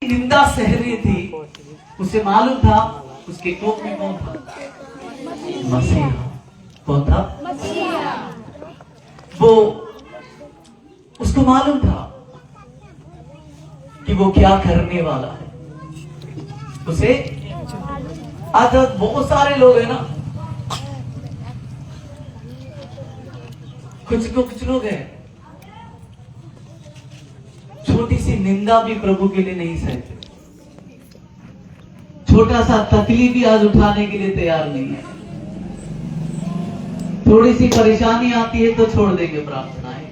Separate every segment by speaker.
Speaker 1: निंदा सह रही थी, उसे मालूम था उसके कोप में कौन था? मसीहा। कौन था? मसीहा। वो उसको मालूम था कि वो क्या करने वाला है। उसे आज बहुत सारे लोग हैं ना, कुछ लोग हैं छोटी सी निंदा भी प्रभु के लिए नहीं सहते, छोटा सा तकलीफ भी आज उठाने के लिए तैयार नहीं है। थोड़ी सी परेशानी आती है तो छोड़ देंगे प्रार्थनाएं,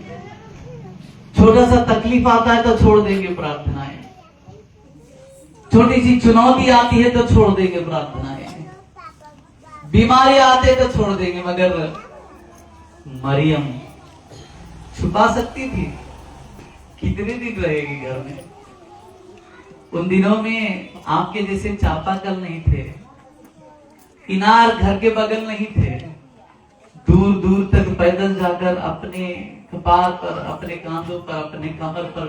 Speaker 1: छोटा सा तकलीफ आता है तो छोड़ देंगे प्रार्थनाएं, छोटी सी चुनौती आती है तो छोड़ देंगे प्रार्थनाएं, बीमारी आते तो छोड़ देंगे। मगर मरियम छुपा सकती थी, कितने दिन रहेगी घर में? उन दिनों में आपके जैसे चापाकल नहीं थे, इनार घर के बगल नहीं थे, दूर दूर तक पैदल जाकर अपने कपार पर, अपने कांधों पर, अपने कमर पर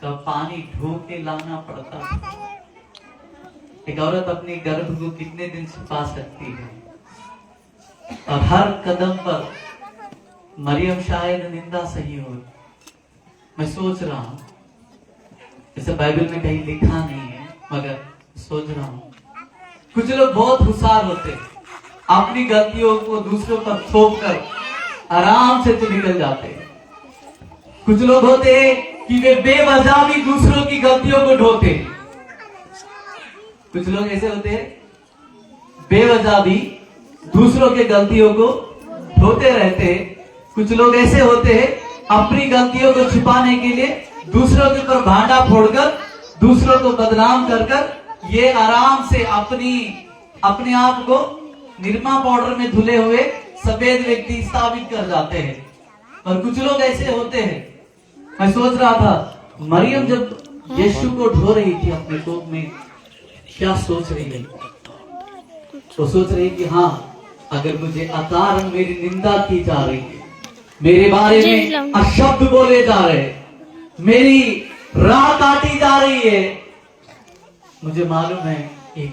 Speaker 1: का पानी ढो के लाना पड़ता था। एक औरत अपने गर्भ को कितने दिन छुपा सकती है? और हर कदम पर मरियम शायद निंदा सही हो। मैं सोच रहा हूं, जैसे बाइबल में कहीं लिखा नहीं है, मगर सोच रहा हूं कुछ लोग बहुत होशियार होते, अपनी गलतियों को दूसरों पर थोप कर आराम से तो निकल जाते। कुछ लोग होते कि वे बेवजह भी दूसरों की गलतियों को ढोते। कुछ लोग ऐसे होते हैं बेवजह भी दूसरों के गलतियों को ढोते रहते। कुछ लोग ऐसे होते हैं अपनी गलतियों को छुपाने के लिए दूसरों के ऊपर भांडा फोड़कर, दूसरों को बदनाम कर कर ये आराम से अपने आप को निरमा पाउडर में धुले हुए सफेद व्यक्ति साबित कर जाते हैं। और कुछ लोग ऐसे होते हैं, मैं सोच रहा था मरियम जब यीशु को ढो रही थी अपने कोप में, क्या सोच रही है? वो सोच रही कि हाँ, अगर मुझे अकारण मेरी निंदा की जा रही है, मेरे बारे में अशब्द बोले जा रहे, मेरी राह काटी जा रही है, मुझे मालूम है एक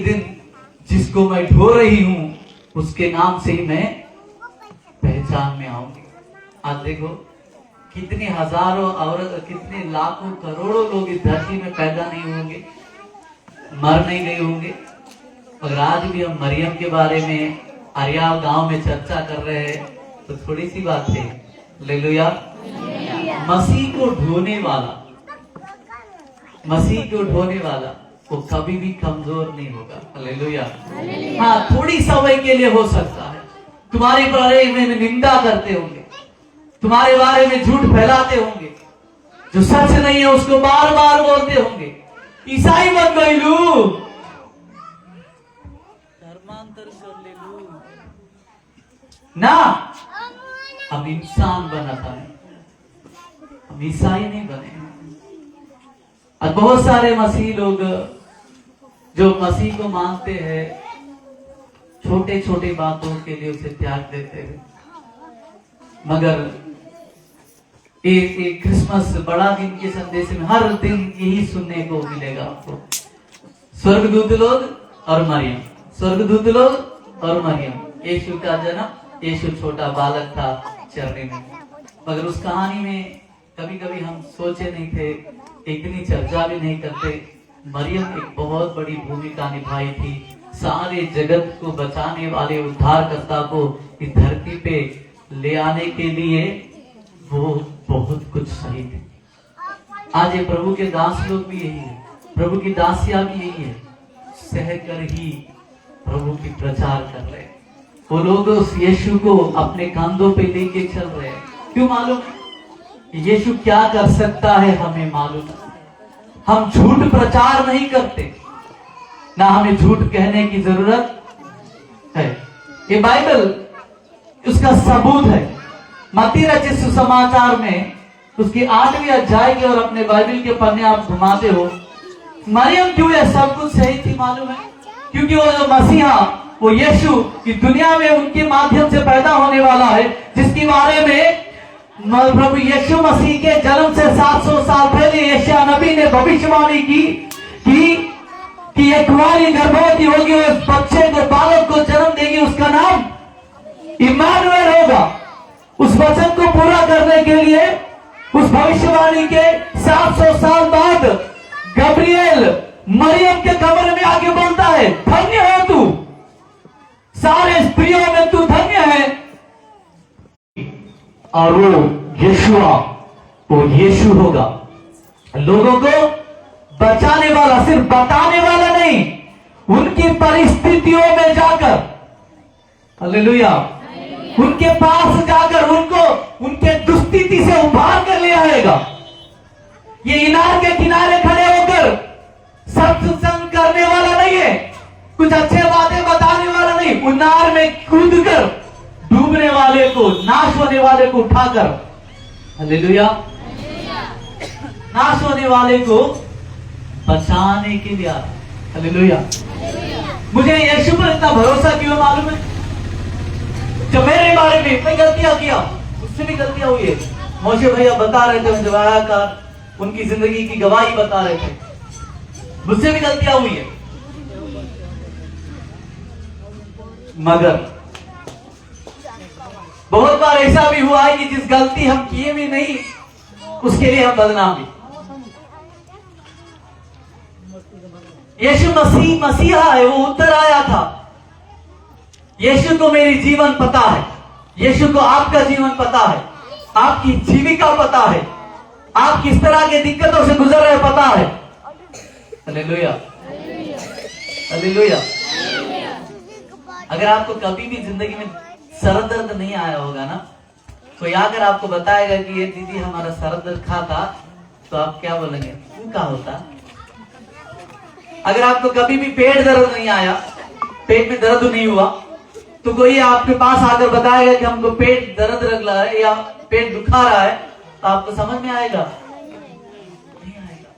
Speaker 1: दिन जिसको मैं ढो रही हूं उसके नाम से ही मैं पहचान में आऊंगी। आज देखो कितने हजारों औरत, कितने लाखों करोड़ों लोग इस धरती में पैदा नहीं होंगे, मर नहीं गए होंगे, मगर आज भी हम मरियम के बारे में अरियाल गांव में चर्चा कर रहे हैं तो थोड़ी सी बात है। हालेलुया। मसीह को ढोने वाला वो कभी भी कमजोर नहीं होगा। हालेलुया। हाँ, थोड़ी समय के लिए हो सकता है तुम्हारे बारे में निंदा करते होंगे, तुम्हारे बारे में झूठ फैलाते होंगे, जो सच नहीं है उसको बार बार बोलते होंगे, ईसाई मत गईलू, धर्मांतर कर ले लू ना। हम इंसान बनाता है, हम ईसाई नहीं बने। और बहुत सारे मसीह लोग जो मसीह को मानते हैं, छोटे छोटे बातों के लिए उसे त्याग देते हैं। मगर एक क्रिसमस बड़ा दिन के संदेश में हर दिन यही सुनने को मिलेगा आपको, स्वर्गदूत लोग और मरियम, स्वर्गदूत लोग और मरियम। यीशु का जन्म, यीशु छोटा बालक था चरने में, मगर उस कहानी में कभी कभी हम सोचे नहीं थे, इतनी चर्चा भी नहीं करते। मरियम एक बहुत बड़ी भूमिका निभाई थी, सारे जगत को बचाने वाले उद्धारकर्ता को इस धरती पे ले आने के लिए वो बहुत कुछ सही थे। आज ये प्रभु के दास लोग भी यही है, प्रभु की दासियां भी यही है, सहकर ही प्रभु की प्रचार कर रहे हैं। वो लोग उस यीशु को अपने कंधों पे लेके चल रहे हैं। क्यों? मालूम यीशु क्या कर सकता है, हमें मालूम है। हम झूठ प्रचार नहीं करते, ना हमें झूठ कहने की जरूरत है। ये बाइबल उसका सबूत है। मत्ती रचित सुसमाचार में उसकी 8वीं अध्याय के, और अपने बाइबल के पन्ने आप घुमाते हो, मरियम क्यों यह सब कुछ सही थी मालूम है? क्योंकि वो जो मसीहा, वो यीशु की दुनिया में उनके माध्यम से पैदा होने वाला है, जिसके बारे में प्रभु यीशु मसीह के जन्म से 700 साल पहले यशायाह नबी ने भविष्यवाणी की कि एक कुंवारी गर्भवती होगी, उस बच्चे को, बालक को जन्म देगी, उसका नाम इम्मानुएल होगा। उस वचन को पूरा करने के लिए उस भविष्यवाणी के 700 साल बाद गब्रिएल मरियम के कमरे में आके बोलता है, धन्य है तू, सारे स्त्रियों में तू धन्य है। और वो यीशुआ, वो यीशु होगा, लोगों को बचाने वाला, सिर्फ बताने वाला नहीं, उनकी परिस्थितियों में जाकर, हालेलुया, उनके पास जाकर उनको उनके दुस्थिति से उभार कर ले आएगा। ये इनार के किनारे खड़े होकर सत्संग करने वाला नहीं है, कुछ अच्छे बातें बताने वाला नहीं, इनार में कूदकर डूबने वाले को, नाश होने वाले को उठाकर, हालेलुया, नाश होने वाले को बचाने के लिए, हालेलुया। मुझे यीशु पर इतना भरोसा क्यों मालूम है? जब मेरे बारे में मैं गलतियां किया, मुझसे भी गलतियां हुई है। मोशे भैया बता रहे थे, जब आया का उनकी जिंदगी की गवाही बता रहे थे, मुझसे भी गलतियां हुई है। मगर बहुत बार ऐसा भी हुआ है कि जिस गलती हम किए भी नहीं, उसके लिए हम बदनाम भी। यीशु मसीहा है, वो उत्तर आया था। यीशु को मेरी जीवन पता है, यीशु को आपका जीवन पता है, आपकी जीविका पता है, आप किस तरह के दिक्कतों से गुजर रहे पता है। Hallelujah, hallelujah. अगर आपको कभी भी जिंदगी में सर दर्द नहीं आया होगा ना, कोई आकर आपको बताएगा कि ये दीदी हमारा सर दर्द खा था, तो आप क्या बोलेंगे? क्या होता? अगर आपको कभी भी पेट दर्द नहीं आया, पेट में दर्द नहीं हुआ, तो कोई आपके पास आकर बताएगा कि हमको पेट दर्द लग रहा है या पेट दुखा रहा है, तो आपको समझ में आएगा? नहीं आएगा।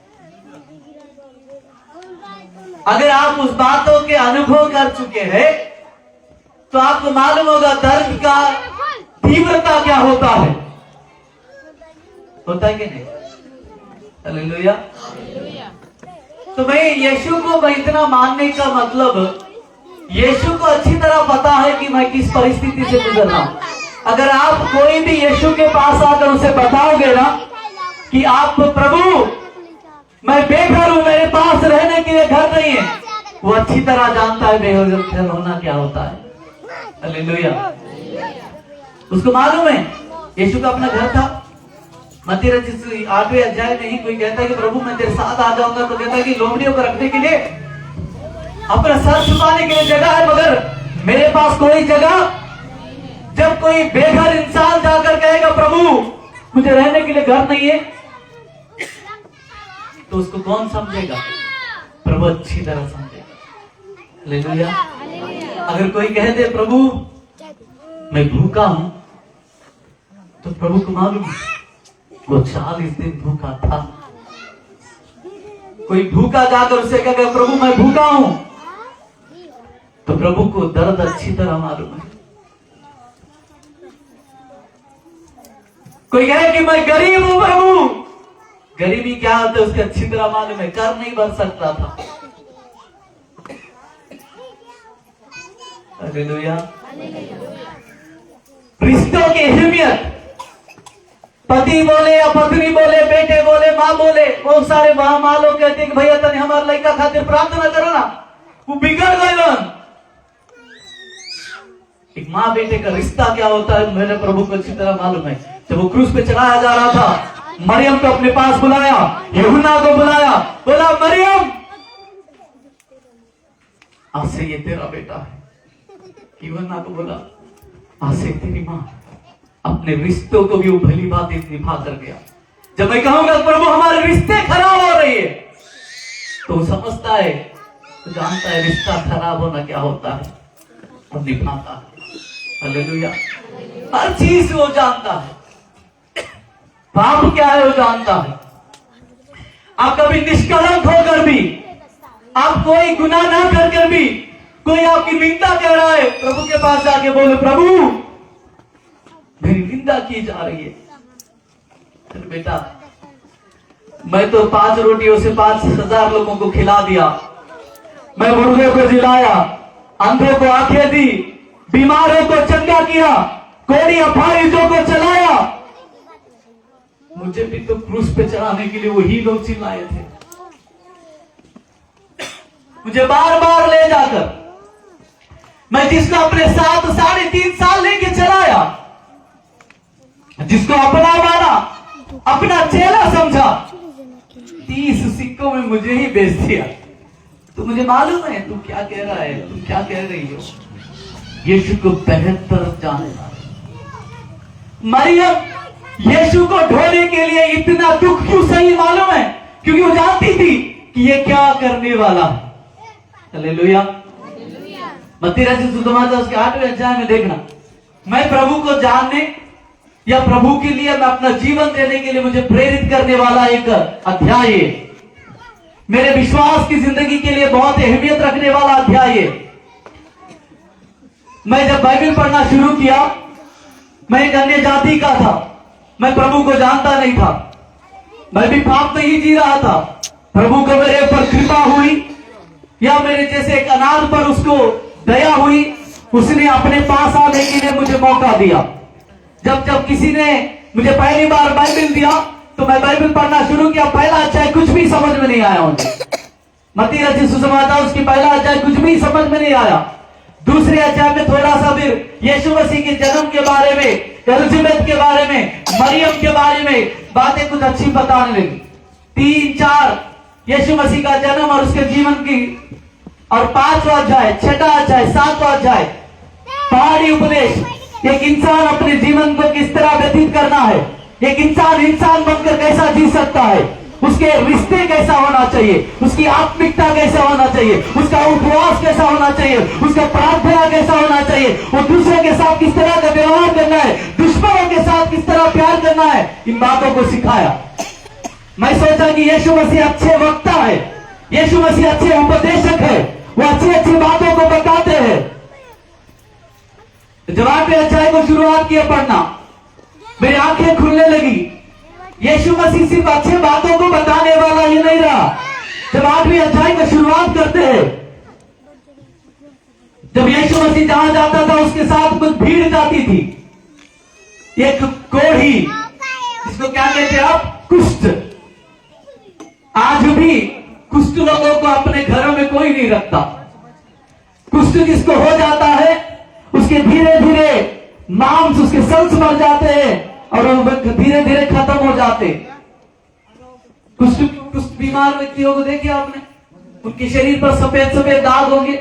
Speaker 1: अगर आप उस बातों के अनुभव कर चुके हैं, तो आपको मालूम होगा दर्द का तीव्रता क्या होता है। होता है कि नहीं? हालेलुया। तो भाई यीशु को भाई इतना मानने का मतलब, यीशु को अच्छी तरह पता है कि मैं किस परिस्थिति से गुजर रहा हूं। अगर आप कोई भी यीशु के पास आकर उसे बताओगे ना कि आप प्रभु मैं बेघर हूं, मेरे पास रहने के लिए घर नहीं है, वो अच्छी तरह जानता है बेघर होना क्या होता है। हालेलुया। उसको मालूम है यीशु का अपना घर था। मत्ती रचित 8वें अध्याय में ही कोई कहता है कि प्रभु मैं तेरे साथ आ जाऊंगा, तो कहता है कि लोमड़ियों को रखने के लिए, अपना सर छुपाने के लिए जगह है, मगर मेरे पास कोई जगह। जब कोई बेघर इंसान जाकर कहेगा प्रभु मुझे रहने के लिए घर नहीं है, तो उसको कौन समझेगा? प्रभु अच्छी तरह समझेगा। हालेलुया। अगर कोई कह दे प्रभु मैं भूखा हूं, तो प्रभु को मालूम वो 40 दिन भूखा था। कोई भूखा जाकर उसे कहेगा प्रभु मैं भूखा हूं, तो प्रभु को दर्द अच्छी तरह मालूम है। कोई कहे कि मैं गरीब हूं प्रभु, गरीबी क्या होता है उसके अच्छी तरह मालूम है, कर नहीं बन सकता था। हालेलुया। रिश्तों की अहमियत, पति बोले या पत्नी बोले, बेटे बोले, माँ बोले, बहुत सारे माँ लोग कहते हैं कि भैया तने हमारे लड़का खातिर प्रार्थना करो ना, वो बिगड़ गए। एक माँ बेटे का रिश्ता क्या होता है मेरे प्रभु को अच्छी तरह मालूम है। जब वो क्रूस पे चढ़ाया जा रहा था, मरियम को अपने पास बुलाया, यूहन्ना को बुलाया, बोला मरियम आज से ये तेरा बेटा है। यूहन्ना को बोला आज से तेरी माँ। अपने रिश्तों को भी वो भली बात निभा कर गया। जब मैं कहूंगा प्रभु हमारे रिश्ते खराब हो रही है, तो वो समझता है, तो जानता है रिश्ता खराब होना क्या होता है, और निभाता है। हालेलुया। हर चीज वो जानता है, पाप क्या है वो जानता है। आप कभी निष्कलंक होकर भी, आप कोई गुनाह ना कर भी, कोई आपकी निंदा कह रहा है, प्रभु के पास जाके बोले प्रभु मेरी निंदा की जा रही है, अरे बेटा, मैं तो 5 रोटियों से 5,000 लोगों को खिला दिया, मैं मुर्गे को जिलाया, अंधों को आंखें दी, बीमारों को चंगा किया, कोड़ी अफारिजों को चलाया। मुझे भी तो क्रूस पे चढ़ाने के लिए वही लोग चिल्लाए थे। मुझे बार बार ले जाकर, मैं जिसको अपने साथ 3.5 साल लेके चलाया, जिसको अपना माना, अपना चेला समझा, 30 सिक्कों में मुझे ही बेच दिया। तो मुझे मालूम है तू क्या कह रहा है, तुम क्या कह रही हो। यीशु को बेहतर जानना। मरियम यीशु को ढोने के लिए इतना दुख क्यों सही मालूम है? क्योंकि वो जानती थी कि ये क्या करने वाला है। हालेलुया। मत्ती रचित सुसमाचार उसके 8वें अध्याय में देखना, मैं प्रभु को जानने या प्रभु के लिए मैं अपना जीवन देने के लिए मुझे प्रेरित करने वाला एक अध्याय है। मेरे विश्वास की जिंदगी के लिए बहुत अहमियत रखने वाला अध्याय है। मैं जब बाइबल पढ़ना शुरू किया, मैं एक अन्य जाति का था, मैं प्रभु को जानता नहीं था, मैं भी पाप में ही जी रहा था। प्रभु को मेरे ऊपर कृपा हुई या मेरे जैसे एक अनाथ पर उसको दया हुई, उसने अपने पास आने के लिए मुझे मौका दिया। जब किसी ने मुझे पहली बार बाइबल दिया तो मैं बाइबल पढ़ना शुरू किया। पहला अध्याय कुछ भी समझ में नहीं आया मुझे। मत्ती रचित सुसमाचार उसकी पहला अध्याय कुछ भी समझ में नहीं आया। दूसरे अध्याय में थोड़ा सा फिर यीशु मसीह के जन्म के बारे में, एलिजाबेथ के बारे में, मरियम के बारे में बातें कुछ अच्छी बताने लगी। 3-4 यीशु मसीह का जन्म और उसके जीवन की, और 5वां अध्याय, 6वां अध्याय, 7वां अध्याय पहाड़ी उपदेश। एक इंसान अपने जीवन को किस तरह व्यतीत करना है, एक इंसान बनकर कैसा जी सकता है, उसके रिश्ते कैसा होना चाहिए, उसकी आत्मिकता कैसा होना चाहिए, उसका उपवास कैसा होना चाहिए, उसका प्रार्थना कैसा होना चाहिए, वो दूसरे के साथ किस तरह का व्यवहार करना है, दुश्मनों के साथ किस तरह प्यार करना है, इन बातों को सिखाया। मैं सोचा कि यीशु मसीह अच्छे वक्ता है, यीशु मसीह अच्छे उपदेशक है, वो अच्छी बातों को बताते हैं। जब 8वें अध्याय को शुरुआत किया पढ़ना, मेरी आंखें खुलने लगी। यीशु मसीह सिर्फ अच्छे बातों को बताने वाला ही नहीं रहा। जब 8वें अध्याय की शुरुआत करते हैं, जब यीशु मसीह जहां जाता था उसके साथ कुछ भीड़ जाती थी। एक कोढ़ी, जिसको क्या कहते हैं आप, कुष्ठ। आज भी कुष्ठ लोगों को अपने घरों में कोई नहीं रखता। कुष्ठ जिसको हो जाता है, उसके धीरे धीरे मांस, उसके सेल्स मर जाते हैं और धीरे धीरे खत्म हो जाते। कुष्ठ बीमार व्यक्तियों को देखिए आपने, उनके शरीर पर सफेद सफेद दाग होंगे,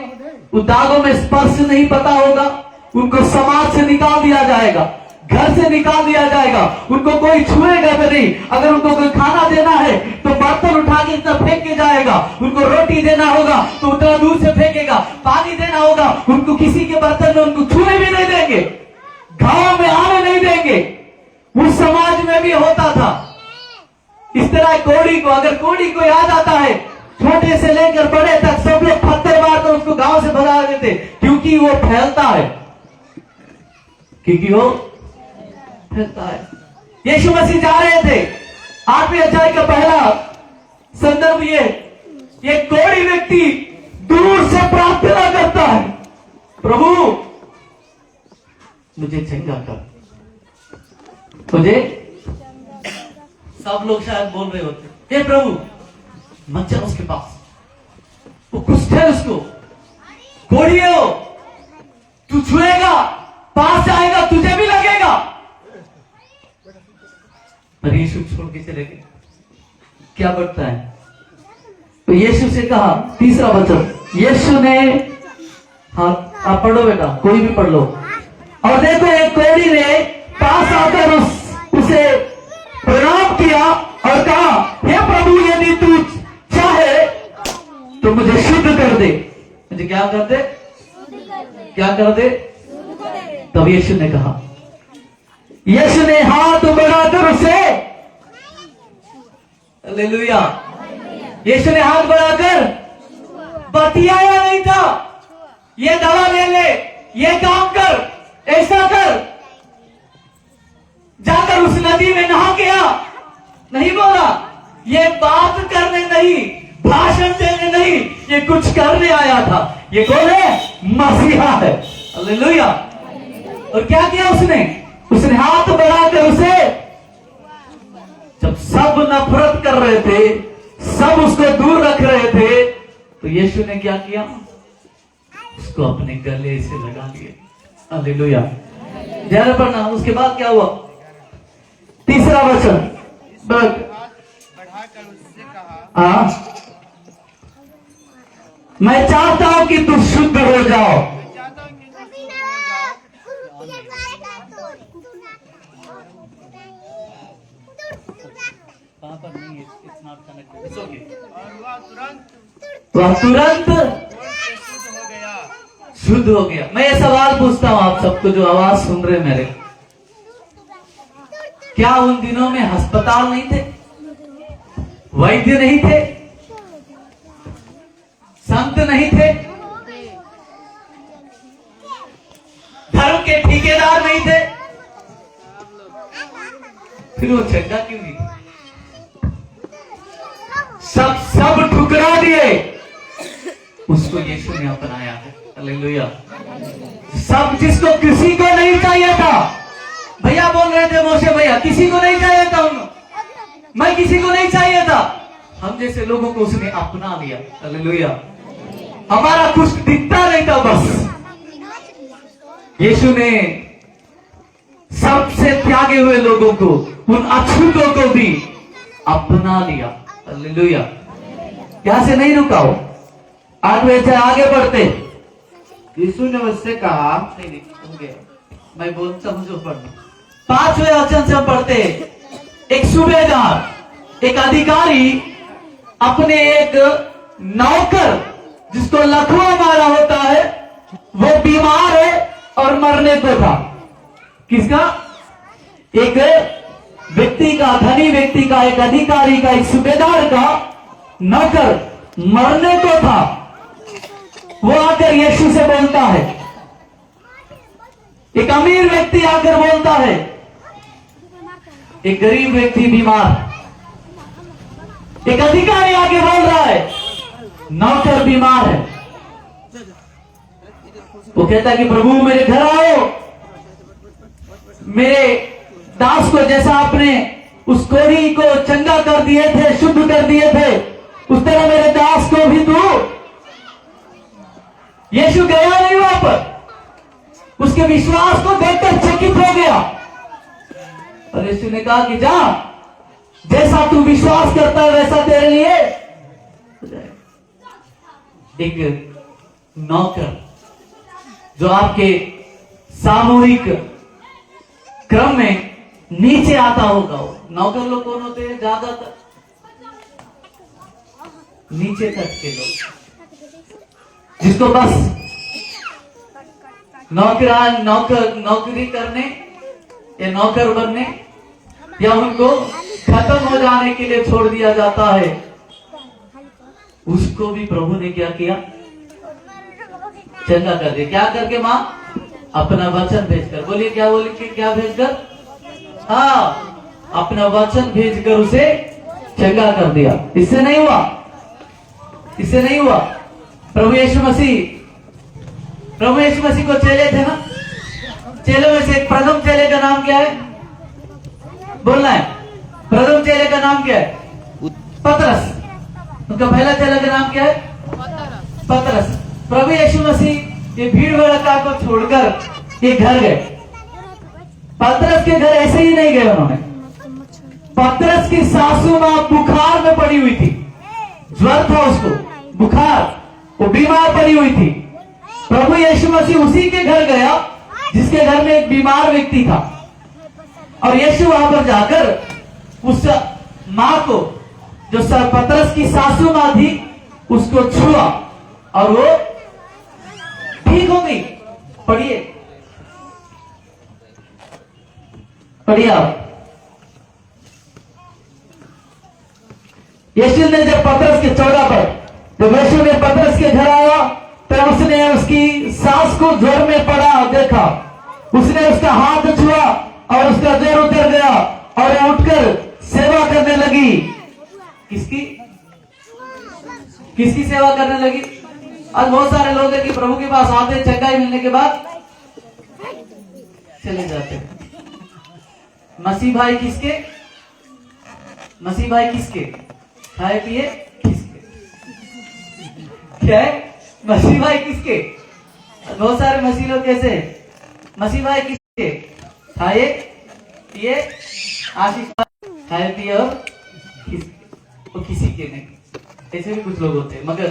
Speaker 1: उन दागों में स्पर्श नहीं पता होगा, उनको समाज से निकाल दिया जाएगा, घर से निकाल दिया जाएगा, उनको कोई छुएगा भी नहीं। अगर उनको कोई खाना देना है तो बर्तन उठा के इतना फेंक के जाएगा, उनको रोटी देना होगा तो उतना दूर से फेंकेगा, पानी देना होगा उनको किसी के बर्तन में उनको छूने भी नहीं देंगे, गांव में आने नहीं देंगे। उस समाज में भी होता था इस तरह। कोड़ी को, अगर कोड़ी को याद आता है, छोटे से लेकर बड़े तक सब लोग पत्थर मारकर उसको गांव से भगा देते, क्योंकि वो फैलता है, क्योंकि वो फैलता है। यीशु मसीह जा रहे थे, 8वें अध्याय का पहला संदर्भ ये कोढ़ी व्यक्ति दूर से प्रार्थना करता है, प्रभु मुझे चंगा कर, मुझे। सब लोग शायद बोल रहे होते, हे प्रभु मत जा उसके पास, वो कुष्ठ है, उसको कोढ़ी है, वो तू छुएगा, पास जाएगा, तुझे भी लगेगा। पर यीशु छोड़ के चले गए। क्या बढ़ता है? तो यीशु से कहा, 3रा वचन, यीशु ने, हाँ आप पढ़ो बेटा, कोई भी पढ़ लो। और देखो एक कोढ़ी ने पास आकर उसे प्रणाम किया और कहा, हे प्रभु यदि तू चाहे तो मुझे शुद्ध कर दे। मुझे क्या कर दे? क्या कर दे? तब यीशु ने कहा, यीशु ने हाथ बढ़ाकर उसे, हालेलुया, यीशु ने हाथ बढ़ाकर बतियाया नहीं था, ये दवा ले ले, ये काम कर, ऐसा कर, जाकर उस नदी में नहा के आ, नहीं बोला, ये बात करने नहीं, भाषण देने नहीं, ये कुछ करने आया था। ये कौन है? मसीहा है। हालेलुया। और क्या किया उसने हाथ बढ़ाकर उसे, जब सब नफरत कर रहे थे, सब उसको दूर रख रहे थे, तो यीशु ने क्या किया? उसको अपने गले से लगा लिया। हालेलुया। ध्यान पढ़ना। उसके बाद क्या हुआ? तीसरा वचन
Speaker 2: बढ़ाकर उससे कहा,
Speaker 1: हाँ, मैं चाहता हूं कि तुम शुद्ध हो जाओ।
Speaker 2: मैं चाहता हूं कि तुम शुद्ध हो जाओ।
Speaker 1: वहां पर नहीं है, it's not connected. It's okay.
Speaker 2: और
Speaker 1: वह तुरंत
Speaker 2: शुद्ध हो गया।
Speaker 1: शुद्ध हो गया। मैं ये सवाल पूछता हूं आप सबको जो आवाज सुन रहे मेरे, क्या उन दिनों में अस्पताल नहीं थे, वैद्य नहीं थे, संत नहीं थे, धर्म के ठेकेदार नहीं थे? फिर वो चंगा क्यों नहीं था? सब ठुकरा दिए, उसको यीशु ने अपनाया है। हालेलुया। सब जिसको किसी को नहीं चाहिए था, भैया बोल रहे थे, मोशे भैया किसी को नहीं चाहिए था, मैं किसी को नहीं चाहिए था, हम जैसे लोगों को उसने अपना लिया। हालेलुया। हमारा कुछ दिखता नहीं था, बस यीशु ने सबसे त्यागे हुए लोगों को, उन अछूतों को भी अपना लिया। हालेलुया। यहां से नहीं रुका हो, 8वें अध्याय आगे बढ़ते।
Speaker 2: यीशु ने उससे कहा,
Speaker 1: नहीं, हो गया, मैं बोलता हूं जो पढ़ना। 5वें वचन से हम पढ़ते। एक सूबेदार, एक अधिकारी अपने एक नौकर, जिसको लकवा मारा होता है, वो बीमार है और मरने को था। किसका? एक व्यक्ति का, धनी व्यक्ति का, एक अधिकारी का, एक सूबेदार का नौकर मरने को था। वो आकर यीशु से बोलता है, एक अमीर व्यक्ति आकर बोलता है, एक गरीब व्यक्ति बीमार, एक अधिकारी आके बोल रहा है नौकर बीमार है। वो कहता है कि प्रभु मेरे घर आओ, मेरे दास को जैसा आपने उस कोढ़ी को चंगा कर दिए थे, शुद्ध कर दिए थे, उस तरह मेरे दास को भी तू। यीशु गया नहीं वहां पर, उसके विश्वास को देखकर चकित हो गया, और यीशु ने कहा कि जा, जैसा तू विश्वास करता है वैसा तेरे लिए। एक नौकर जो आपके सामूहिक क्रम में नीचे आता होगा, नौकर लोग कौन होते हैं? ज्यादातर नीचे तक के लोग, जिसको बस नौकरी करने या नौकर बनने या उनको खत्म हो जाने के लिए छोड़ दिया जाता है, उसको भी प्रभु ने क्या किया? चंगा कर दिया। क्या करके? मां अपना वचन भेजकर। बोलिए क्या? बोलिए क्या भेजकर? हाँ, अपना वचन भेजकर उसे चंगा कर दिया। इससे नहीं हुआ, इससे नहीं हुआ। प्रभु यीशु मसीह को चेले थे ना, चेलों में से एक प्रथम चेले का नाम क्या है? बोलना है। प्रथम चेले का नाम क्या है? पतरस। उनका पहला चेला का नाम क्या है? पतरस। प्रभु यीशु मसीह ये भीड़ भड़का को छोड़कर ये घर गए। पतरस के घर ऐसे ही नहीं गए उन्होंने। पतरस की सासू मां बुखार में पड़ी हुई थी, ज्वर था उसको, बुखार, वो बीमार पड़ी हुई थी। प्रभु यीशु मसीह उसी के घर गया जिसके घर में एक बीमार व्यक्ति था, और यीशु वहां पर जाकर उस मां को, जो पतरस की सासू मां थी, उसको छुआ और वो ठीक हो गई। पढ़िए, पढ़िए आप। यीशु ने जब पतरस के 14 पर, जब यीशु ने पतरस के घर आया, तो उसने उसकी सास को ज्वर में पड़ा देखा, उसने उसका हाथ छुआ और उसका ज्वर उतर गया और उठकर सेवा करने लगी। किसकी सेवा करने लगी? आज बहुत सारे लोग हैं कि प्रभु के पास आते, चंगाई मिलने के बाद चले जाते। मसीह भाई किसके? मसीह भाई किसके? खाए पिए किसके? क्या है? मसीह भाई किसके? बहुत सारे मसीह लोग कैसे हैं? मसीह भाई किसके? खाए पिए आशीष खाए पिए और वो किसी के नहीं। ऐसे भी कुछ लोग होते हैं। मगर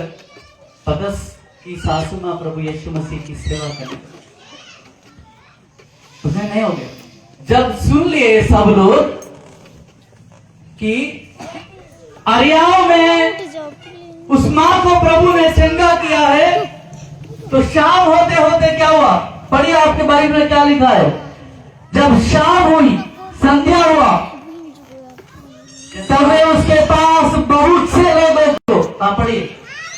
Speaker 1: पदस की सासू मां प्रभु यीशु मसीह की सेवा करने उसमें नहीं हो गया। जब सुन लिए सब लोग कि अरियाव में उस मां को प्रभु ने चंगा किया है, तो शाम होते होते क्या हुआ? पढ़िए आपके बाइबल में क्या लिखा है। जब शाम हुई, संध्या हुआ, तब वे उसके पास बहुत से लोगों को पढ़िए।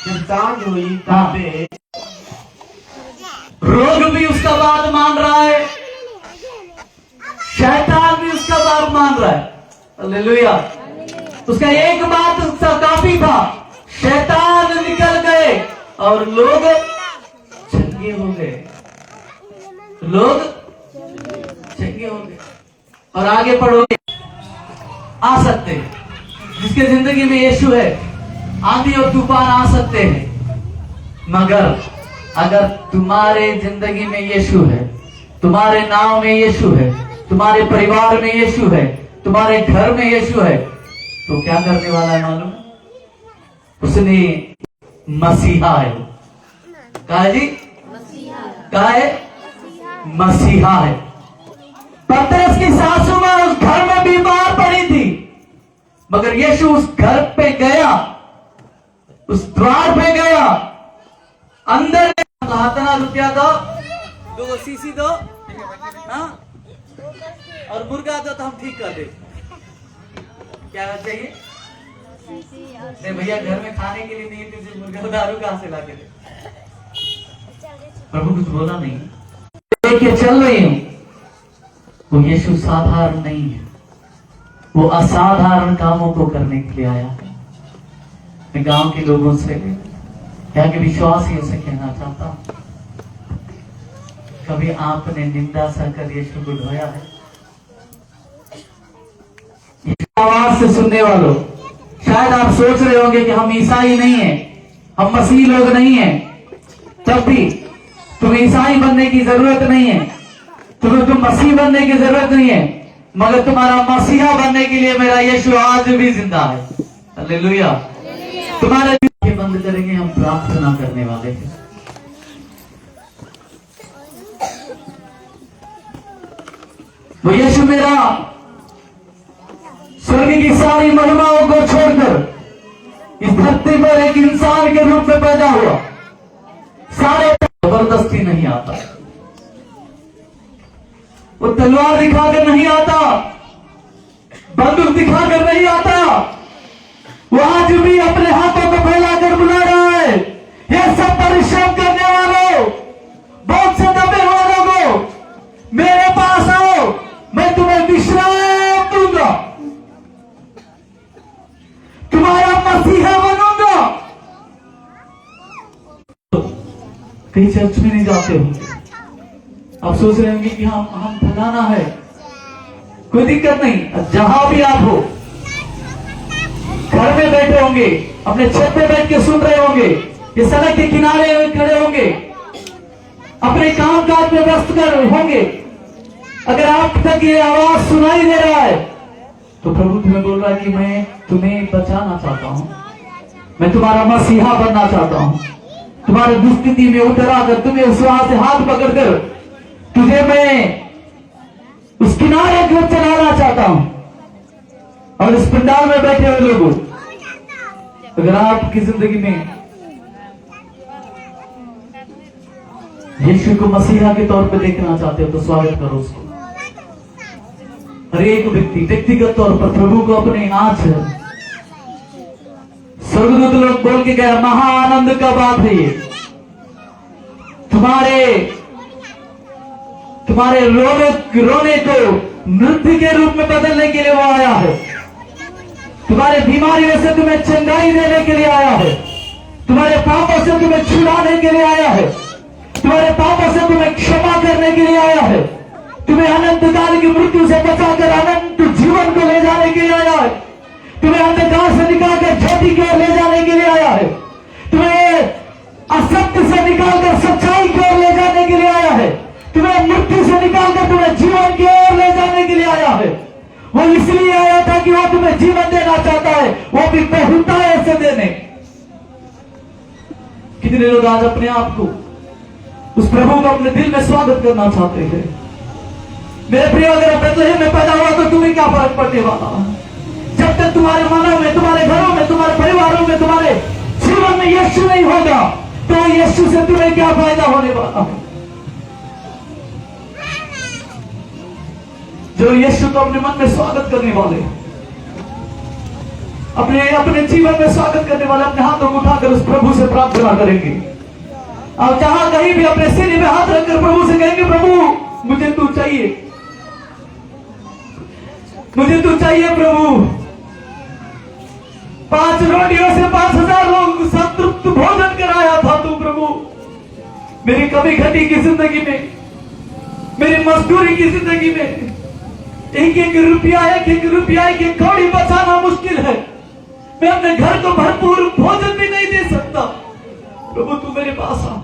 Speaker 2: जब सांझ हुई तब वे
Speaker 1: रोग भी उसका बात मान रहा है, शैतान भी उसका बात मान रहा है। हालेलुया। उसका एक बात उसका काफी था, शैतान निकल गए और लोग चंगे हो गए। लोग चंगे हो गए। और आगे पढ़ोगे, आ सकते हैं जिसके जिंदगी में यीशु है, आंधी और तूफान आ सकते हैं, मगर अगर तुम्हारे जिंदगी में यीशु है, तुम्हारे नाम में यीशु है, तुम्हारे परिवार में यीशु है, तुम्हारे घर में यीशु है, तो क्या करने वाला है मालूम? उसने मसीहा है। कहा है जी? कहा है? मसीहा है। पतरस की सासू मां उस घर में बीमार पड़ी थी, मगर यीशु उस घर पे गया, उस द्वार पे गया, अंदर हाथना रुपया दो, 2 सीसी दो, हाँ? और मुर्गा दो तो हम ठीक कर दे। क्या चाहिए? नहीं भैया, घर में खाने के लिए नहीं, तुझे मुर्गा दारू कहां से ला के दे? प्रभु कुछ बोला नहीं, लेके चल रही हूं। वो यीशु साधारण नहीं है, वो असाधारण कामों को करने के लिए आया। मैं गांव के लोगों से, यहाँ के विश्वासियों से कहना चाहता हूं, कभी आपने निंदा सहकर यीशु को ढोया है? आवाज से सुनने वालों, शायद आप सोच रहे होंगे कि हम ईसाई नहीं हैं, हम मसीह लोग नहीं हैं, तब भी तुम्हें ईसाई बनने की जरूरत नहीं है, तुम मसीह बनने की जरूरत नहीं है, मगर तुम्हारा मसीहा बनने के लिए मेरा यीशु आज भी जिंदा है। हालेलुया। तुम्हारे बंद करेंगे, हम प्रार्थना करने वाले हैं। वो यीशु मेरा स्वर्ग की सारी महिमाओं को छोड़कर इस धरती पर एक इंसान के रूप में पैदा हुआ। सारे जबरदस्ती नहीं आता, वो तलवार दिखाकर नहीं आता, बंदूक दिखाकर नहीं आता, वो आज भी अपने हाथों को फैलाकर बुला रहा है, ये सब परिश्रम करने वालों, बहुत से दबे हुए लोगों, मेरे पास आओ, मैं तुम्हें विश्राम दूंगा, तुम्हारा मसीहा बनूंगा। कहीं चर्च में नहीं जाते होंगे, आप सोच रहे होंगे कि हम फलाना है। कोई दिक्कत नहीं, जहां भी आप हो, घर में बैठे होंगे, अपने छत पे बैठ के सुन रहे होंगे, ये सड़क के किनारे खड़े होंगे, अपने काम काज में व्यस्त कर होंगे, अगर आप तक ये आवाज सुनाई दे रहा है, तो प्रभु तुम्हें बोल रहा है कि मैं तुम्हें बचाना चाहता हूं, मैं तुम्हारा मसीहा बनना चाहता हूं, तुम्हारी दुस्थिति में उतर आकर तुम्हें उस वहां से हाथ पकड़कर तुझे मैं उस किनारे की ओर चलाना चाहता हूं। और इस पंडाल में बैठे हुए लोगों, अगर आपकी जिंदगी में यीशु को मसीहा के तौर पे देखना चाहते हो, तो स्वागत करो उसको। हर एक व्यक्ति व्यक्तिगत तौर पर प्रभु को अपने आज स्वर्गदूत लोग बोल के गया, महाआनंद का बात है ये, तुम्हारे रोने को नृत्य के रूप में बदलने के लिए वो आया है, तुम्हारे बीमारियों से तुम्हें चंगाई देने के लिए आया है, तुम्हें छुड़ाने के लिए आया है, तुम्हारे पापों से तुम्हें क्षमा करने के लिए आया है, तुम्हें अनंत काल की मृत्यु से बचाकर अनंत जीवन को ले जाने के लिए आया है, तुम्हें अंधकार से निकालकर ज्योति की ओर ले जाने के लिए आया है, तुम्हें असत्य से निकालकर सच्चाई की ओर ले जाने के लिए आया है, तुम्हें मृत्यु से निकालकर तुम्हें जीवन की ओर ले जाने के लिए आया है। वो इसलिए आया था कि वो तुम्हें जीवन देना चाहता है, वो भी बहुतायत से देने। कितने लोग आज अपने आप को, उस प्रभु को अपने दिल में स्वागत करना चाहते हैं? मेरे प्रिय, अगर बेथलेहम में पैदा हुआ तो तुम्हें क्या फर्क पड़ने वाला? जब तक तुम्हारे मनों में, तुम्हारे घरों में, तुम्हारे परिवारों में, तुम्हारे जीवन में यीशु नहीं होगा तो यीशु से तुम्हें क्या फायदा होने वाला है? जो यीशु को अपने मन में स्वागत करने वाले, अपने जीवन में स्वागत करने वाले, अपने हाथों को उठाकर उस प्रभु से प्रार्थना करेंगे। और जहां कहीं भी अपने सीने में हाथ रखकर प्रभु से कहेंगे, प्रभु मुझे तू चाहिए, मुझे तू चाहिए प्रभु। 5 रोटियों से 5,000 लोग संतृप्त भोजन कराया था तू प्रभु। मेरी कभी घटी की जिंदगी में, मेरी मजदूरी की जिंदगी में एक एक रुपया एक एक कौड़ी बचाना मुश्किल है। मैं अपने घर को भरपूर भोजन भी नहीं दे सकता। प्रभु तू मेरे पास आ,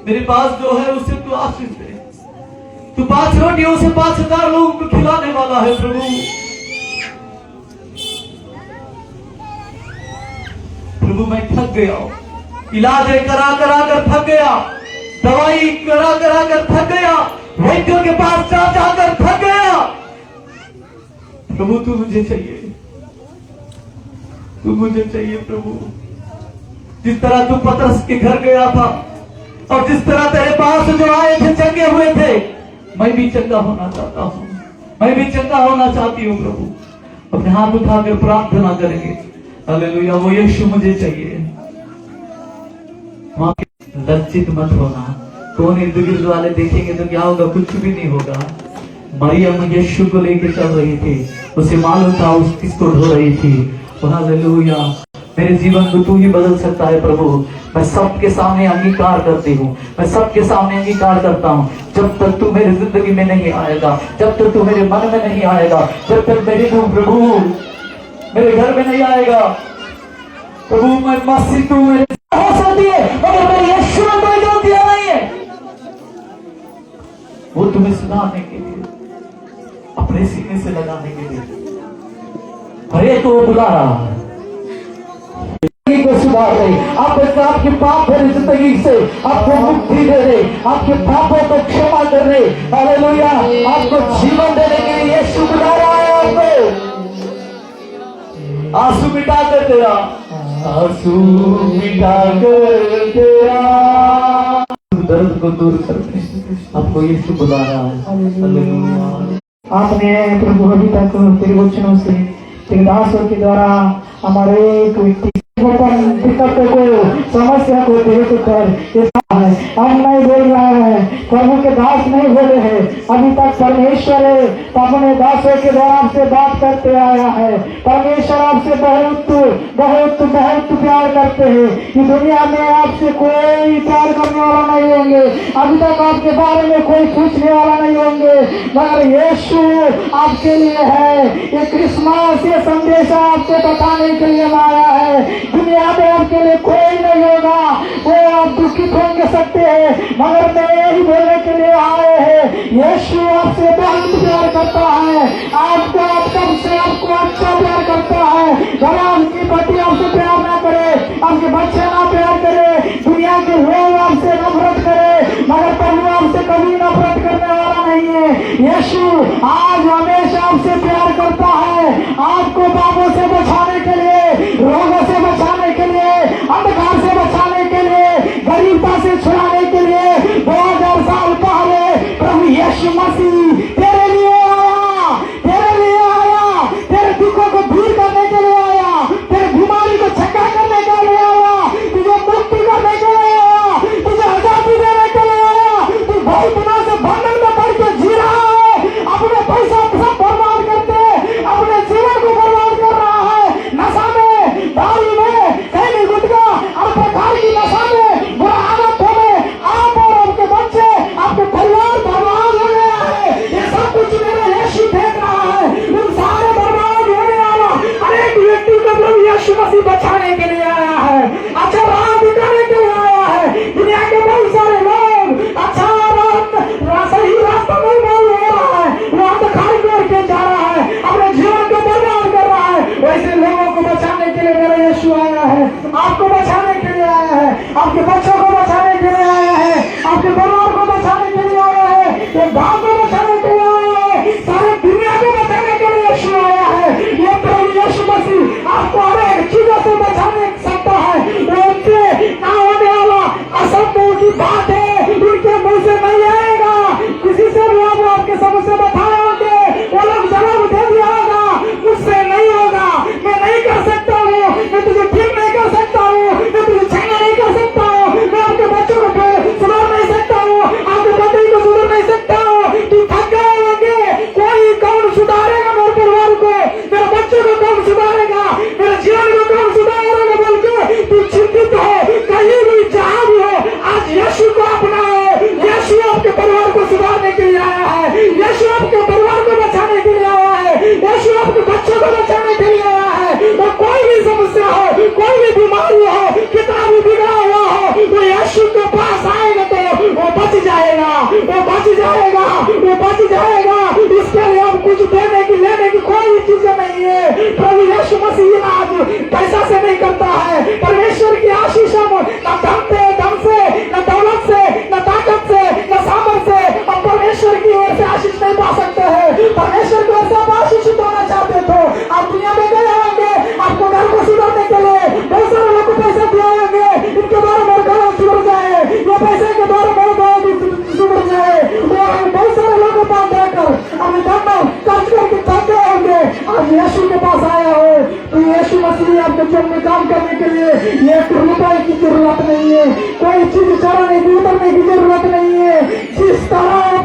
Speaker 1: मेरे पास जो है उससे तू आशीष दे। तू 5 रोटियों से 5,000 लोगों को खिलाने वाला है प्रभु। प्रभु मैं थक गया हूं, इलाज करा कर थक गया, दवाई करा कर थक गया, वैद्यों के पास जा जाकर थक गया। प्रभु तू मुझे चाहिए, तू मुझे चाहिए प्रभु। जिस तरह तू पतरस के घर गया था और जिस तरह तेरे पास जो आए थे चंगे हुए थे, मैं भी चंगा होना चाहता हूं, मैं भी चंगा होना चाहती हूं प्रभु। अपने हाथ उठाकर प्रार्थना करेंगे, हालेलुया। वो यीशु मुझे चाहिए। लज्जित मत होना। कौन इर्द गिर्द वाले देखेंगे तो क्या होगा? कुछ भी नहीं होगा। मरियम यीशु को लेकर चल रही थी, उसे मालूम था उस किसको ढो रही थी। हालेलुया। मेरे जीवन को तू ही बदल सकता है प्रभु। मैं सबके सामने अंगीकार करती हूँ, मैं सबके सामने अंगीकार करता हूँ। जब तक तू मेरी जिंदगी में नहीं आएगा, जब तक तू मेरे मन में नहीं आएगा, जब तक मेरे तू प्रभु मेरे घर में नहीं आएगा, प्रभु मैं मसीह तू मेरे हो सकती है मगर मेरे यीशु में कोई गलतियां नहीं है। वो तुम्हें सुधारने के लिए, अपने सीने से लगाने के लिए हर एक को बुला रहा है को सुधार दे, आपके पाप भरी जिंदगी से आपको मुक्ति दे दे, आपके पापों को क्षमा कर दे। हालेलुया। आपको जीवन देने के लिए यीशु बुला रहा है। आपको आंसू मिटा कर तेरा, आंसू मिटा कर तेरा दर्द को दूर करने आपको यीशु बुला रहा है। हालेलुया।
Speaker 3: आपने प्रभु अभी तक तेरे वचनों से, तेरे दासों के द्वारा हमारे एक व्यक्ति दिक्कत को, समस्या को तेरे को कर हम नहीं बोल रहा है, प्रभु के दास नहीं बोले हैं। अभी तक परमेश्वर अपने दासों के द्वारा आपसे बात करते आया है। परमेश्वर आपसे बहुत बहुत बहुत प्यार करते हैं। इस दुनिया में आपसे कोई प्यार करने वाला नहीं होंगे, अभी तक आपके बारे में कोई पूछने वाला नहीं होंगे, मगर यीशु आपके लिए है। ये क्रिसमस ये संदेश आपसे बताने के लिए आया है। दुनिया में आपके लिए कोई नहीं होगा, वो आप दुखित होंगे सकते हैं, मगर मैं यही बोलने के लिए आए हैं, यीशु आपसे बहुत प्यार करता है। आपको आपसे आपको अच्छा प्यार करता है। भला आपकी पति आपसे प्यार ना करे, आपके बच्चे ना प्यार करे, दुनिया के लोग आपसे नफरत करे, मगर प्रभु आपसे कभी नफरत करने वाला नहीं है। यीशु आज हमेशा आपसे प्यार करता है। आपको पापों से बचाने के लिए, रोगों से बचाने के लिए, अंधकार से बचाने के लिए, गरीबता से छुड़ाने के लिए 2000 साल पहले प्रभु यीशु मसीह तेरे लिए आया, तेरे लिए आया, तेरे दुखों को दूर करने के लिए आया, तेरे बीमारी को छक्का करने के लिए आया, तुझे मुक्ति करने के लिए आया, तुझे आजादी देने के लिए आया। तू बहुत दिनों से बंधन में पड़ के जी रहा है, आया है, आपको बचाने के लिए आया है, आपके बच्चों को बचाने के लिए आया है, आपके परिवार को बचाने के लिए आया है, ये गांव को बचाने के लिए आया है, सारे दुनिया को बचाने के लिए यीशु आया है। ये प्रभु यीशु मसीह आपको हर एक चीजों से बचाने सकता है। वो उनसे ना होने वाला असंभव की बात है, उनके मुंह से नहीं आएगा। किसी से भी आप आपके समस्या बताए होंगे, वो लोग जवाब दे दिया होगा, मुझसे नहीं होगा, मैं नहीं कर सकता हूँ, मैं तुझे ठीक नहीं कर सकता हूँ, मैं तुझे छाया नहीं कर सकता हूँ, मैं आपके बच्चों को सुधार नहीं सकता हूँ, आपके पति को सुधार नहीं सकता हूँ। तू थक गए होंगे, कोई कौन सुधारेगा मेरे परिवार को, मेरे बच्चों को कौन सुधारेगा, मेरे जीवन को कौन सुधारेगा बोल के तू चिंतित हो, कहीं भी जहां भी हो, आज यीशु को अपनाओ। यीशु आपके परिवार को सुधारने के लिए आया है, यीशु आपके परिवार को बचाने के लिए आया है, यीशु आपके बच्चों को बचाने के लिए आया है। तो कोई भी समस्या हो, कोई भी बीमारी हो, कितना भी बिगड़ा हुआ हो, वो यीशु के पास आएगा तो वो बच जाएगा, वो बच जाएगा, वो बच जाएगा। इसके लिए हम कुछ देने की लेने की कोई चीजें नहीं है। प्रभु यीशु मसीह आज पैसा से नहीं करता है, परमेश्वर की आशीष हम न धन से, न दौलत से, न ताकत से, न सामर्थ्य से हम परमेश्वर की ओर से आशीष नहीं पा सकते हैं। परमेश्वर की ओर से आप आशीषित होना चाहते तो आप दुनिया में गए होंगे, आपको घर को सुधारने के लिए बहुत सारे लोग को पैसे दिए होंगे, इनके द्वारा मेरे घर सुधर जाए, ये पैसे के द्वारा मेरे घर सुधर जाए, और बहुत सारे लोगों को पास जाकर अपने धन खर्च करके थके होंगे। आज यीशु के पास आया हो तो यीशु मसीह आपके जीवन में काम करने के लिए एक रुपए की जरूरत नहीं है, कोई चीज चढ़ाने की उतरने की जरूरत नहीं है। जिस तरह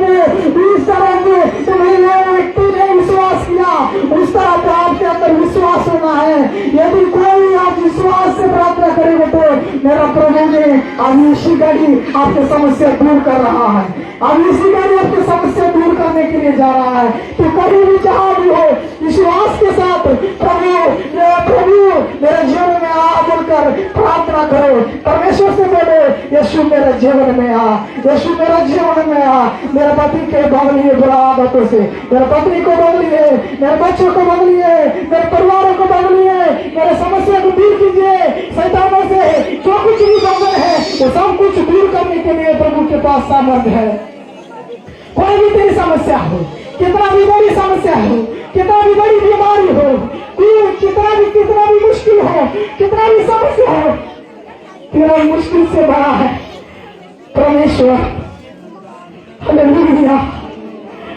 Speaker 3: तुम्हें व्यक्ति ने विश्वास किया, उस तरह तो आपके अंदर विश्वास होना है। यदि कोई आप विश्वास से प्रार्थना करेंगे तो मेरा प्रभु ने अब इसी घड़ी आपकी समस्या दूर कर रहा है, अब इसी घड़ी आपकी समस्या दूर करने के लिए जा रहा है। तो कभी भी जहां भी हो विश्वास के साथ प्रभु मेरे जीवन में आ बोलकर प्रार्थना करो, परमेश्वर से बोलो यीशु मेरे जीवन में आ, यीशु मेरे जीवन में आ, मेरे पति के बदलिए बुरा आदतों से, मेरे पत्नी को बदलिए, मेरे बच्चों को बदलिए, मेरे परिवारों को बदलिए, मेरे समस्या को दूर कीजिए। शैतानों से जो कुछ भी बंधन है वो सब कुछ दूर करने के लिए प्रभु के पास सामर्थ्य है। कोई भी तेरी समस्या हो, कितना भी बड़ी समस्या हो, कितना भी बड़ी बीमारी हो, कितना भी मुश्किल हो, कितना भी समस्या हो, तेरा मुश्किल से बड़ा है परमेश्वर। Hallelujah,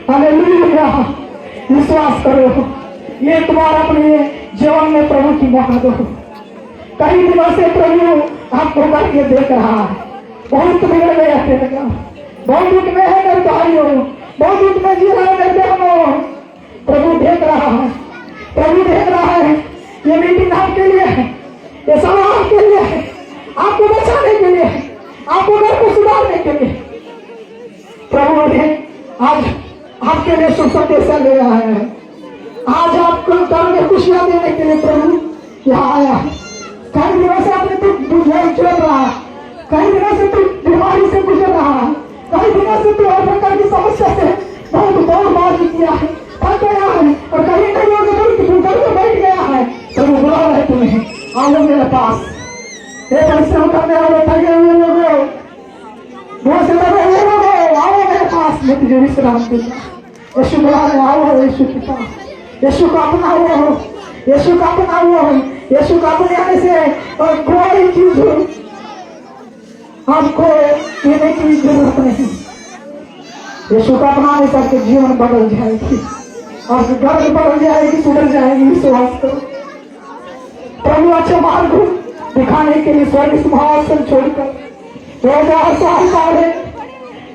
Speaker 3: hallelujah. विश्वास करो, एक बार अपने जीवन में प्रभु की मौका दो। कई दिनों से प्रभु आपको करके देख रहा है, बहुत बिगड़ गए तेरे का, बहुत दुख में है मेरे भाइयों, बहुत दुख में जी रहा है मेरे बहनों। प्रभु देख रहा है, प्रभु देख रहा है। ये मीटिंग आपके लिए है, ये सब आपके लिए है, आपको बचाने के लिए, आपको घर को सुधारने के लिए। प्रभु ने आज आपके लिए शुभ संदेश ले आया है, आज आपको घर में खुशियां देने के लिए प्रभु यहाँ आया है। कई दिनों से आपने तू चल रहा है, कई दिनों से तू बीमारी से गुजर रहा है, कई दिनों से तू हर प्रकार की समस्या से बहुत दौड़बाजी किया है, थक गया है, और कहीं कहीं तू घर में बैठ गया है। प्रभु बुला रहे तुम्हें, आओ मेरे पास। ये परिश्रम करने वाले थके हुए लोगों, बहुत से लगे हुए लोगों, आओ मेरे पास, मैं तुझे विश्राम दूंगा। यीशु बुला रहे, आओ यीशु के पास, यीशु का अपना हुआ हो, यीशु का अपना हुआ हो, यीशु का अपने आने से और कोई चीज आपको देने की जरूरत नहीं। यीशु का अपनाने से आपके जीवन बदल जाएगी, आपकी घर बदल जाएगी, सुधर जाएगी। विश्वास करो, प्रभु अच्छे मार्ग दिखाने के लिए स्वर्ग सिंहासन छोड़कर 2000 साल पहले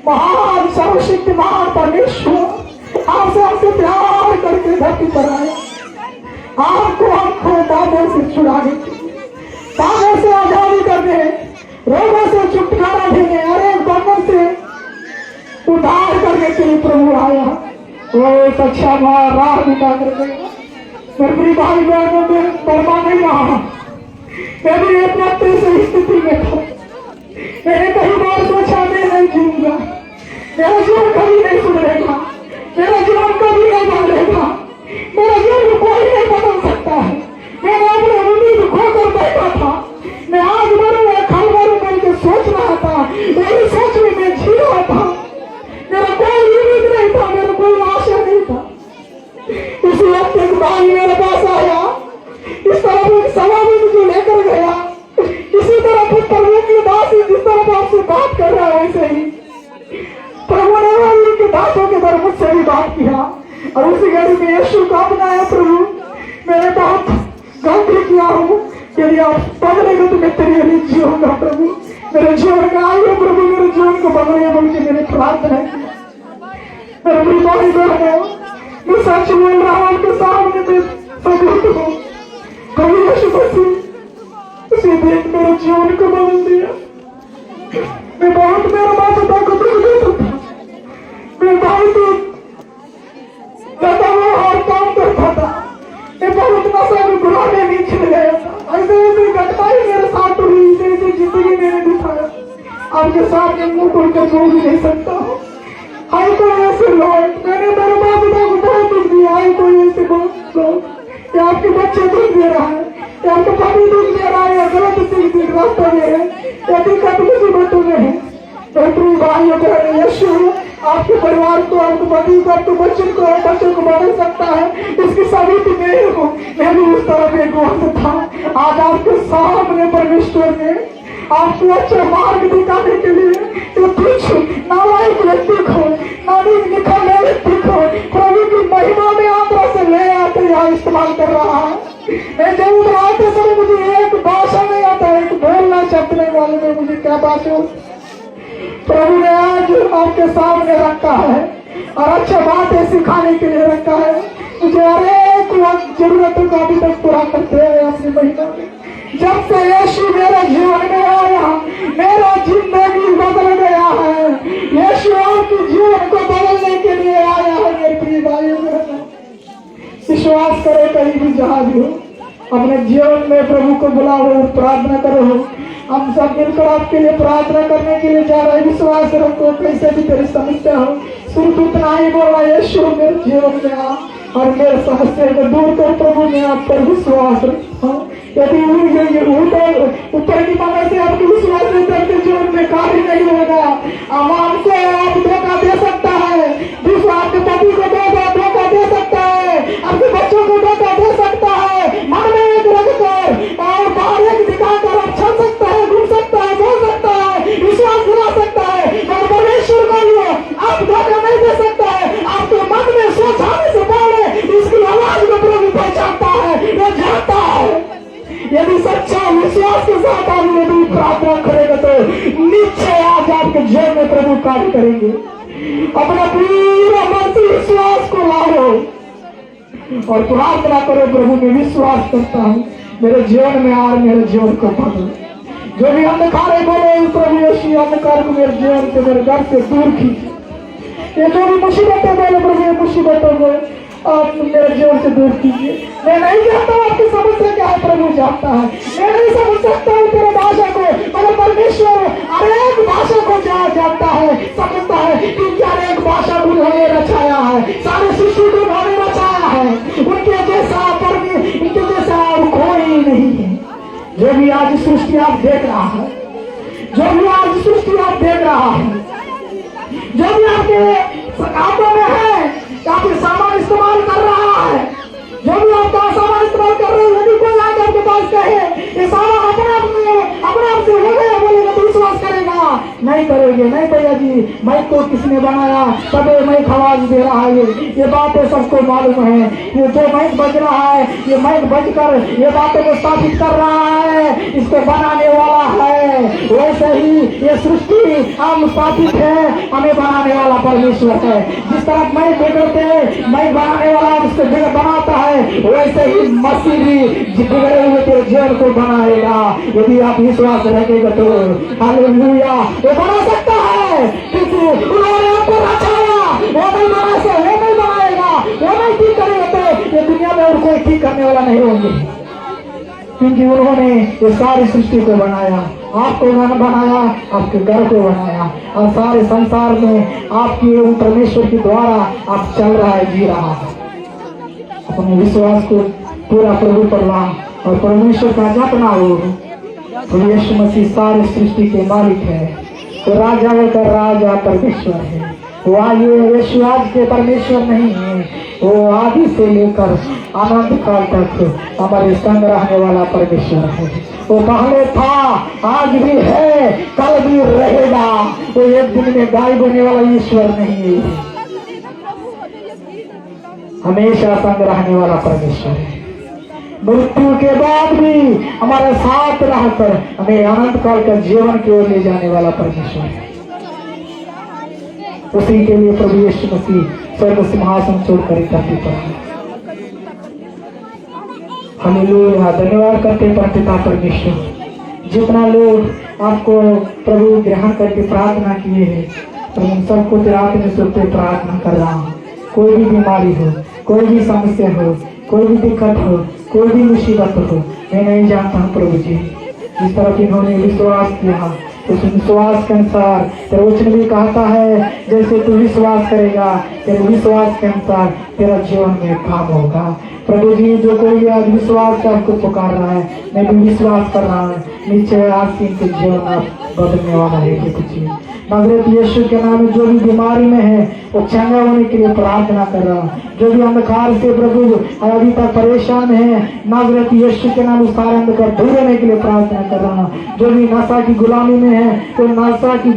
Speaker 3: महान सर्वशक्तिमान परमेश्वर आपसे हमसे प्यार करके धरती पर आया, आपको हमको पापों से छुड़ाने की, पापों से आजादी करने, रोगों से छुटकारा देने, अरे बंधन से उद्धार करने के लिए प्रभु आया। वो सच्चा राह दिखा कर गया। मेरे भाई बहनों में परमा नहीं रहा, मैं भी एक वक्त से स्थिति में था। मैंने कई बार सोचा मैं नहीं जीऊंगा, मेरा जीवन कभी नहीं सुधरेगा, मेरा जीवन कभी नहीं बदलेगा, मेरा जीवन कोई नहीं बदल सकता है। मैंने अपने उम्मीद खोकर बैठा था, ऐसी घड़ी में यीशु को अपनाया प्रभु। मैंने बहुत गलती किया हूँ, यदि आप बदलेगा तो मैं तेरे लिए जीऊंगा प्रभु। मेरे जीवन में आइए प्रभु, मेरे जीवन को बदलिए बोल के मेरी प्रार्थना है। मेरे भाई बहनों, मैं सच बोल रहा हूँ आपके सामने, मैं सबूत हूँ। प्रभु यीशु मसीह उसी दिन मेरे जीवन को बदल दिया। मैं बहुत मेरे माता पिता को दुख देता था, मैं बहुत और काम करता था, मैं बहुत नशे में बुराने में छिड़ गया था। ऐसे ऐसी घटनाएं मेरे साथ हुई, ऐसी जिंदगी मैंने दिखाया, आपके सामने मुंह खोल कर बोल भी नहीं सकता हूँ। आई कोई ऐसे लोग, मैंने मेरे माता पिता को बहुत दुख दिया। आई कोई ऐसे लोग, या आपके बच्चे दुख दे रहा है, या आपका पति दुख दे रहा है, या गलत रास्ते में है, या दिक्कत मुसीबतों में है। भाइयों बहनों, यीशु आपके परिवार को, आपके पति को, आपके बच्चों को बदल सकता है। इसकी सबूत मैं हूँ। मैं भी उस तरह में गोद था। आज आपके सामने परमेश्वर ने आपको अच्छा मार्ग दिखाने के लिए तो कुछ नालायक व्यक्ति को, निखरने व्यक्ति को प्रभु की महिमा में आंध्र से ले आते यहाँ इस्तेमाल कर रहा है। मैं जब आते समय मुझे एक भाषा नहीं आता, एक बोलना चपने वाले में मुझे क्या भाषा प्रभु ने आज आपके सामने रखा है और अच्छा बातें सिखाने के लिए रखा है। मुझे हर एक वक्त जरूरतों को अभी तक पूरा करते हैं अपनी महिमा में। जब से यीशु मेरे जीवन में आया, मेरा जिंदगी बदल गया है। यीशु आपके जीवन को बदलने के लिए आया है। मेरे प्रिय भाइयों बहनों, विश्वास करो, कहीं भी जहां भी हो, अपने जीवन में प्रभु को बुलाओ, प्रार्थना करो। हम सब मिलकर आपके लिए प्रार्थना करने के लिए जा रहे हैं। विश्वास रखो, कैसे भी तेरी समस्या हो, सिर्फ उतना ही बोला, यीशु मेरे जीवन में आ और मेरे समस्या को दूर कर। प्रभु मैं आप पर विश्वास रखता हूँ। यदि ऊपर की मदद से आपके विश्वास नहीं करते, जीवन में कार्य नहीं होगा। हमको आप धोखा दे सकता है, दूसरा आपके पति को धोखा दे सकता है, आपके बच्चों को धोखा दे सकता है। मन में एक रखकर और बाहर एक दिखाकर आप चल सकता है, घूम सकता है, बोल सकता है, विश्वास दिला सकता है, मगर परमेश्वर को लिए आप धोखा नहीं दे सकता है। आपके मन में सोचाने से पहले इसकी आवाज को प्रभु पहचानता है, वो जानता है। यदि सच्चा विश्वास के साथ आप यदि प्रार्थना करेंगे तो निश्चय आज आपके जीवन में प्रभु कार्य करेंगे। अपना पूरा मन से विश्वास को लाओ और प्रार्थना करो, प्रभु में विश्वास करता हूँ, मेरे जीवन में आ, मेरे जीवन को बदलो। जो भी अंधकार है बोलो, प्रभु यीशु अंधकार को मेरे जीवन से, मेरे घर से दूर कीजिए। ये जो भी मुसीबतें बोले प्रभु, ये मुसीबतों को आप मेरे जीवन से दूर कीजिए। मैं नहीं जानता हूँ आपकी समस्या क्या है, प्रभु जानता है। मैं नहीं समझ सकता हूँ तेरे भाषा को, मगर परमेश्वर हर एक भाषा को जानता है, समझता है, क्योंकि हर एक भाषा को उन्होंने रचाया है, सारे सृष्टि को उन्होंने रचाया है। उनके जैसा कोई नहीं है। जो भी आज सृष्टि आप देख रहा है, जो भी आज सृष्टि आप देख रहा है, जो भी आपके हाथों में है, आपके सामान इस्तेमाल कर रहा है, जो भी आपका सामान इस्तेमाल कर रहे हैं, यदि कोई आके आपके पास कहे ये सामान अपने आप से हो गया, बोलेगा तो विश्वास करेगा? नहीं करेंगे। नहीं भैया जी, माइक को किसने बनाया, तब माइक आवाज दे रहा है, ये बातें सबको मालूम है। ये जो माइक बज रहा है, ये माइक बजकर ये बातों को स्थापित कर रहा है, इसको बनाने वाला है। वैसे ही ये सृष्टि हम स्थापित है, हमें बनाने वाला परमेश्वर है। जिस तरह माइक बिगड़ते, माइक बनाने वाला उसको बनाता है, वैसे ही मसीह भी बिगड़े हुए तेरे जीवन को बनाएगा। यदि आप विश्वास रखेगा तो हालेलुया, वो बना सकता है, क्योंकि उन्होंने आपको रचाया। वो नहीं बनाएगा, वो नहीं ठीक करेगा तो ये दुनिया में और कोई ठीक करने वाला नहीं होंगे, क्योंकि उन्होंने ये सारी सृष्टि को बनाया, आपको बनाया, आपके घर को बनाया, और सारे संसार में आपकी परमेश्वर के द्वारा आप चल रहा है, जी रहा है। अपने विश्वास को पूरा प्रभु पर ला और परमेश्वर का जपना हो। तो यीशु मसीह सारे सृष्टि के मालिक है, वो राजाओं का राजा परमेश्वर है। वो आइए, यीशु आज के परमेश्वर नहीं है, वो आदि से लेकर अनंत काल तक हमारे संग रहने वाला परमेश्वर है। वो पहले था, आज भी है, कल भी रहेगा। वो एक दिन में गायब होने वाला ईश्वर नहीं है। हमेशा संग रहने वाला परमेश्वर है। मृत्यु के बाद भी हमारे साथ रहकर हमें अनंत काल का जीवन की ओर ले जाने वाला परमेश्वर है। उसी के लिए प्रभु यीशु मसीह स्वर्ग सिंहासन छोड़कर धरती पर आए। हालेलुया। धन्यवाद करते हैं पिता परमेश्वर, जितना लोग आपको प्रभु ग्रहण करके प्रार्थना किए हैं, प्रभु सबको रात में सोते प्रार्थना कर रहा हूँ। कोई भी बीमारी हो, कोई भी समस्या हो, कोई भी दिक्कत हो, कोई भी मुसीबत हो, मैं नहीं जानता हूँ प्रभु जी, जिस तरह की इन्होंने विश्वास किया उस विश्वास के अनुसार तेरा वचन भी कहता है, जैसे तू विश्वास करेगा तेरे विश्वास के अनुसार तेरा जीवन में काम होगा। प्रभु जी, जो कोई भी आज विश्वास का आपको पुकार रहा है, मैं भी विश्वास कर रहा हूँ निश्चय आज इनके जीवन आप बदलने वाला है। कुछ नाज़रेत यीशु के नाम में जो भी बीमारी में है वो चंगा होने के लिए प्रार्थना कर रहा हूँ। जो भी अंधकार से प्रभु अभी तक परेशान है, नाज़रेत यीशु के नाम उस सारे अंधकार दूर होने के लिए प्रार्थना कर रहा हूँ। जो भी नशा की गुलामी में है, तो नशा की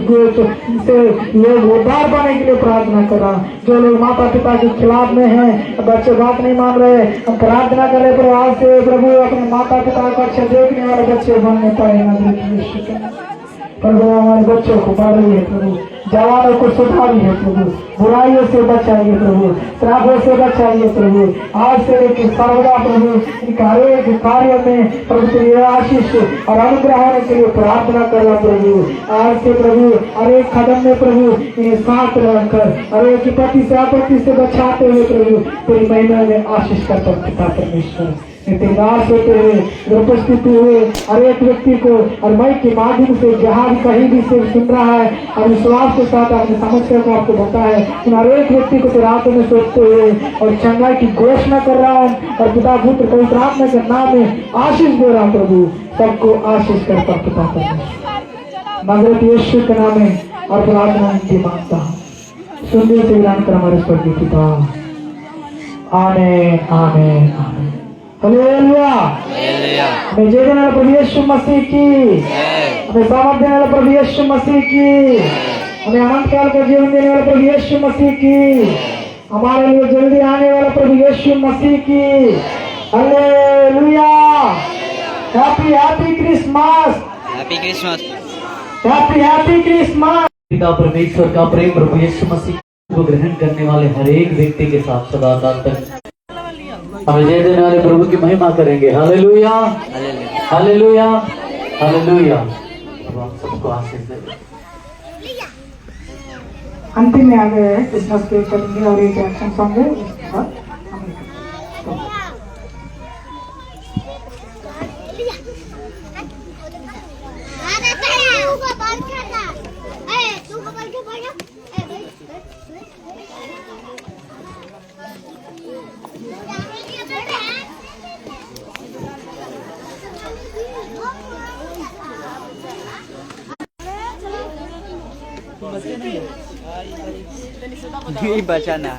Speaker 3: से लोग उद्धार पाने के लिए प्रार्थना कर रहा हूँ। जो लोग माता पिता के खिलाफ में है, बच्चे बात नहीं मान रहे, हम प्रार्थना कर रहे आज से प्रभु अपने माता पिता को अच्छे देखने वाले बच्चे बनने पाए। नाज़रेत यीशु के नाम प्रभु हमारे बच्चों को बढ़ाइए प्रभु, जवानों को सुधारिए प्रभु, बुराइयों से बचाइए प्रभु, श्रापों से बचाइए प्रभु। आज से लेकर सर्वदा प्रभु इनका हर एक कार्य में प्रभु तेरी आशीष और अनुग्रह होने के लिए प्रार्थना कर रहा प्रभु। आज से प्रभु हर एक कदम में प्रभु इन्हें साथ रहकर हर एक विपत्ति से आपत्ति से बचाते हुए प्रभु तेरी महिमा में आशीष करता पिता परमेश्वर। दास होते हुए उपस्थित हुए हर एक व्यक्ति को और मई के माध्यम से जहाँ भी कहीं भी से सुन रहा है और विश्वास के साथ अपनी समस्या को आपको बता है, इन हर एक व्यक्ति को रात में सोचते हुए और चंगाई की घोषणा कर रहा हूँ और पिता पुत्र पवित्र आत्मा के नाम में आशीष दे रहा प्रभु। सबको आशीष करता पिता परमेश्वर, नाज़रेत यीशु के नाम में और प्रार्थना इनकी मांगता हूँ। सुनने से विराम कर हमारे स्वर्गीय पिता। आमीन आमीन आमीन। हालेलुया। हमें जय देने वाले प्रभु यीशु मसीह की, हमें सामर्थ देने वाले प्रभु यीशु मसीह की, हमें अनंत काल का जीवन देने वाले प्रभु यीशु मसीह की, हमारे लिए जल्दी आने वाला प्रभु यीशु मसीह की। Hallelujah. Happy happy Christmas, happy Christmas, happy happy Christmas.
Speaker 1: पिता परमेश्वर का प्रेम प्रभु यीशु मसीह को ग्रहण करने वाले हर एक व्यक्ति के साथ सदा काल तक हमें जय देने वाले प्रभु की महिमा करेंगे। Hallelujah hallelujah hallelujah. सबको आशीष दे।
Speaker 3: अंतिम में आ गए हैं, क्रिसमस केक करेंगे और एक एक्शन सॉन्ग है उसके बाद
Speaker 4: Hindi ba siya na?